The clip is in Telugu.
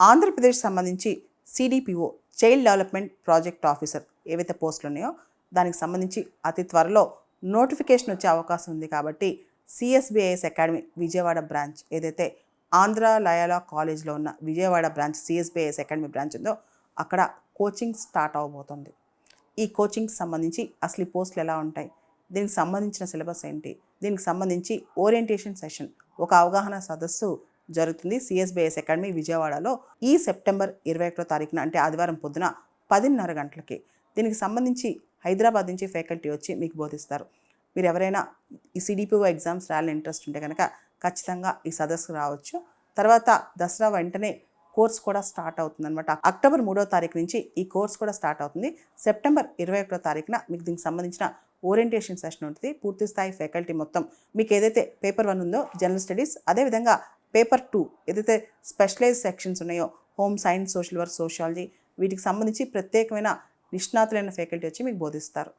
ఆంధ్రప్రదేశ్ సంబంధించి CDPO child development project officer ఏవైతే పోస్టులు ఉన్నాయో దానికి సంబంధించి అతి త్వరలో నోటిఫికేషన్ వచ్చే అవకాశం ఉంది. కాబట్టి సిఎస్బిఐఎస్ అకాడమీ విజయవాడ బ్రాంచ్ ఏదైతే ఆంధ్ర లయోలా కాలేజ్లో ఉన్న Vijayawada branch CSBIS academy branch ఉందో అక్కడ కోచింగ్ స్టార్ట్ అవబోతుంది. ఈ కోచింగ్కి సంబంధించి అసలు ఈ పోస్టులు ఎలా ఉంటాయి, దీనికి సంబంధించిన సిలబస్ ఏంటి, దీనికి సంబంధించి ఓరియంటేషన్ సెషన్, ఒక అవగాహన సదస్సు జరుగుతుంది సిఎస్బిఐఎస్ అకాడమీ విజయవాడలో ఈ సెప్టెంబర్ 21వ తారీఖున, అంటే ఆదివారం పొద్దున 10:30 గంటలకి. దీనికి సంబంధించి హైదరాబాద్ నుంచి ఫ్యాకల్టీ వచ్చి మీకు బోధిస్తారు. మీరు ఎవరైనా ఈ సిడిపిఓ ఎగ్జామ్స్ రాయాలని ఇంట్రెస్ట్ ఉంటే కనుక ఖచ్చితంగా ఈ సదస్సుకు రావచ్చు. తర్వాత దసరా వెంటనే కోర్స్ కూడా స్టార్ట్ అవుతుందన్నమాట. అక్టోబర్ 3వ తారీఖు నుంచి ఈ కోర్స్ కూడా స్టార్ట్ అవుతుంది. సెప్టెంబర్ 21వ తారీఖున మీకు దీనికి సంబంధించిన ఓరియంటేషన్ సెషన్ ఉంటుంది. పూర్తి స్థాయి ఫ్యాకల్టీ మొత్తం మీకు ఏదైతే పేపర్ 1 ఉందో జనరల్ స్టడీస్, అదేవిధంగా పేపర్ 2 ఏదైతే స్పెషలైజ్ సెక్షన్స్ ఉన్నాయో home science, social work, sociology, వీటికి సంబంధించి ప్రత్యేకమైన నిష్ణాతులైన ఫ్యాకల్టీ వచ్చి మీకు బోధిస్తారు.